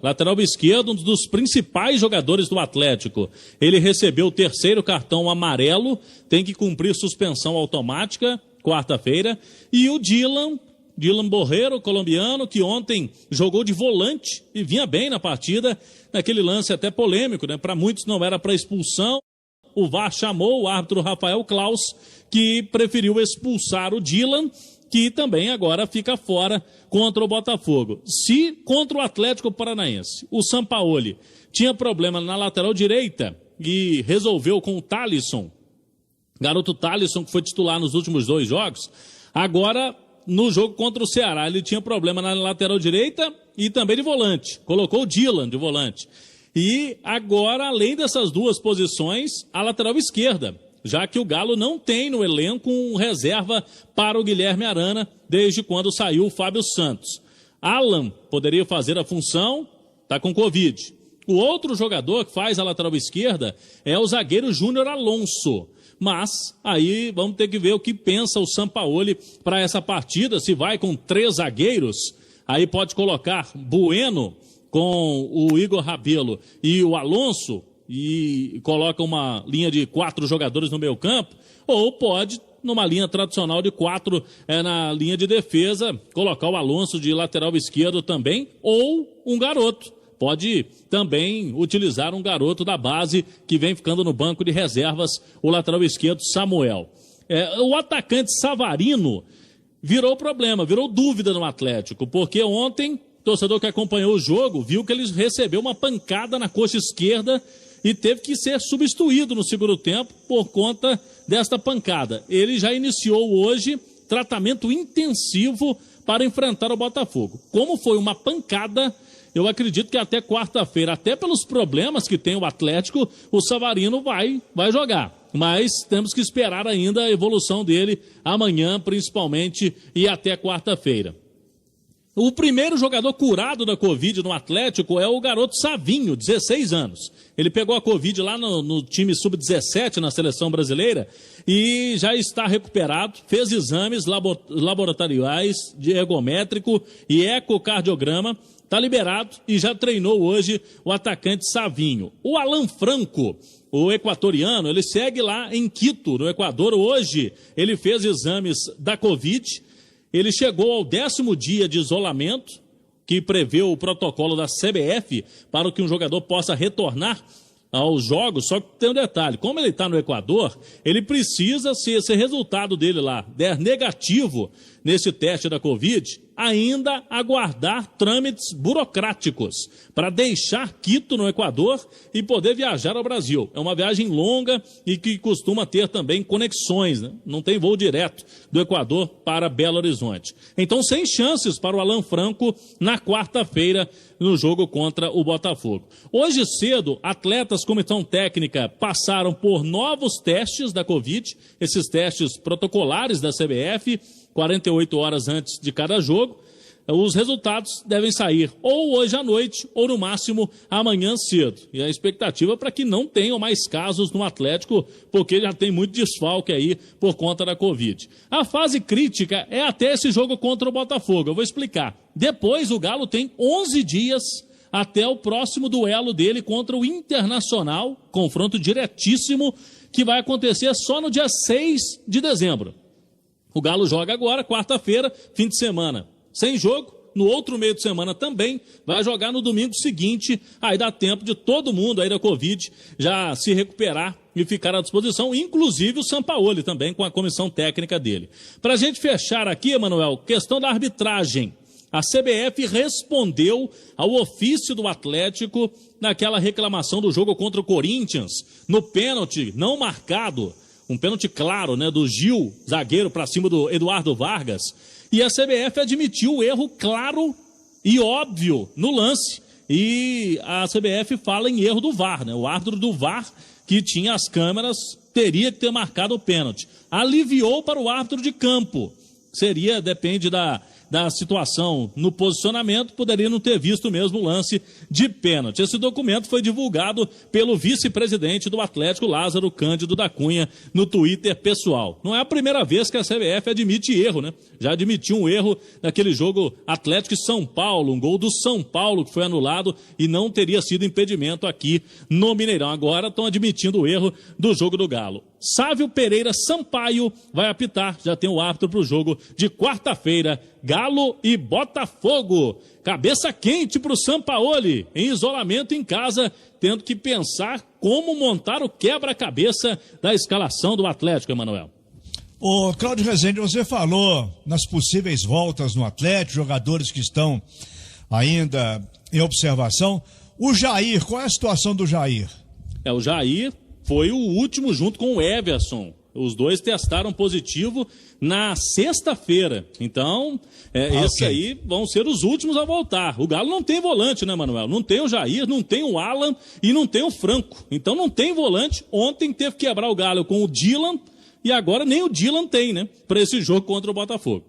lateral esquerdo, um dos principais jogadores do Atlético. Ele recebeu o terceiro cartão amarelo, tem que cumprir suspensão automática, quarta-feira. E o Dylan Borreiro, colombiano, que ontem jogou de volante e vinha bem na partida, naquele lance até polêmico, né? Para muitos não era para expulsão. O VAR chamou o árbitro Rafael Klaus, que preferiu expulsar o Dylan, que também agora fica fora contra o Botafogo. Se contra o Atlético Paranaense o Sampaoli tinha problema na lateral direita e resolveu com o Thalisson, garoto Thalisson, que foi titular nos últimos 2 jogos, agora no jogo contra o Ceará ele tinha problema na lateral direita e também de volante, colocou o Dylan de volante. E agora, além dessas 2 posições, a lateral esquerda, já que o Galo não tem no elenco um reserva para o Guilherme Arana, desde quando saiu o Fábio Santos. Alan poderia fazer a função, está com Covid. O outro jogador que faz a lateral esquerda é o zagueiro Júnior Alonso. Mas aí vamos ter que ver o que pensa o Sampaoli para essa partida, se vai com 3 zagueiros, aí pode colocar Bueno com o Igor Rabelo e o Alonso, e coloca uma linha de 4 jogadores no meio campo, ou pode, numa linha tradicional de 4 na linha de defesa, colocar o Alonso de lateral esquerdo também, ou um garoto. Pode também utilizar um garoto da base que vem ficando no banco de reservas, o lateral esquerdo Samuel. O atacante Savarino virou problema, virou dúvida no Atlético, porque ontem, torcedor que acompanhou o jogo, viu que ele recebeu uma pancada na coxa esquerda e teve que ser substituído no segundo tempo por conta desta pancada. Ele já iniciou hoje tratamento intensivo para enfrentar o Botafogo. Como foi uma pancada, eu acredito que até quarta-feira, até pelos problemas que tem o Atlético, o Savarino vai jogar. Mas temos que esperar ainda a evolução dele amanhã, principalmente, e até quarta-feira. O primeiro jogador curado da Covid no Atlético é o garoto Savinho, 16 anos. Ele pegou a Covid lá no time sub-17 na seleção brasileira e já está recuperado, fez exames laboratoriais de ergométrico e ecocardiograma, está liberado e já treinou hoje o atacante Savinho. O Alan Franco, o equatoriano, ele segue lá em Quito, no Equador. Hoje ele fez exames da Covid. Ele chegou ao 10º dia de isolamento, que prevê o protocolo da CBF para que um jogador possa retornar aos jogos. Só que tem um detalhe, como ele está no Equador, ele precisa, se esse resultado dele lá der negativo nesse teste da Covid, ainda aguardar trâmites burocráticos para deixar Quito no Equador e poder viajar ao Brasil. É uma viagem longa e que costuma ter também conexões, né? Não tem voo direto do Equador para Belo Horizonte. Então, sem chances para o Alan Franco na quarta-feira no jogo contra o Botafogo. Hoje cedo, atletas, comissão técnica passaram por novos testes da Covid, esses testes protocolares da CBF, 48 horas antes de cada jogo. Os resultados devem sair ou hoje à noite ou no máximo amanhã cedo. E a expectativa é para que não tenham mais casos no Atlético, porque já tem muito desfalque aí por conta da Covid. A fase crítica é até esse jogo contra o Botafogo. Eu vou explicar. Depois o Galo tem 11 dias até o próximo duelo dele contra o Internacional, confronto diretíssimo, que vai acontecer só no dia 6 de dezembro. O Galo joga agora, quarta-feira, fim de semana, sem jogo. No outro meio de semana também vai jogar no domingo seguinte. Aí dá tempo de todo mundo aí da Covid já se recuperar e ficar à disposição, inclusive o Sampaoli também com a comissão técnica dele. Para a gente fechar aqui, Emanuel, questão da arbitragem. A CBF respondeu ao ofício do Atlético naquela reclamação do jogo contra o Corinthians, no pênalti não marcado. Um pênalti claro, né, do Gil, zagueiro, para cima do Eduardo Vargas. E a CBF admitiu o erro claro e óbvio no lance. E a CBF fala em erro do VAR, né? O árbitro do VAR, que tinha as câmeras, teria que ter marcado o pênalti. Aliviou para o árbitro de campo. Depende da da situação no posicionamento, poderia não ter visto mesmo o lance de pênalti. Esse documento foi divulgado pelo vice-presidente do Atlético, Lázaro Cândido da Cunha, no Twitter pessoal. Não é a primeira vez que a CBF admite erro, né? Já admitiu um erro naquele jogo Atlético e São Paulo, um gol do São Paulo que foi anulado e não teria sido impedimento aqui no Mineirão. Agora estão admitindo o erro do jogo do Galo. Sávio Pereira Sampaio vai apitar, já tem o árbitro para o jogo de quarta-feira, Galo e Botafogo. Cabeça quente para o Sampaoli, em isolamento em casa, tendo que pensar como montar o quebra-cabeça da escalação do Atlético, Emanuel. Ô, Cláudio Rezende, você falou nas possíveis voltas no Atlético, jogadores que estão ainda em observação. O Jair, qual é a situação do Jair? O Jair foi o último junto com o Everson. Os dois testaram positivo na sexta-feira. Então, esses aí vão ser os últimos a voltar. O Galo não tem volante, né, Manuel? Não tem o Jair, não tem o Alan e não tem o Franco. Então não tem volante. Ontem teve que quebrar o Galo com o Dylan e agora nem o Dylan tem, né? Para esse jogo contra o Botafogo.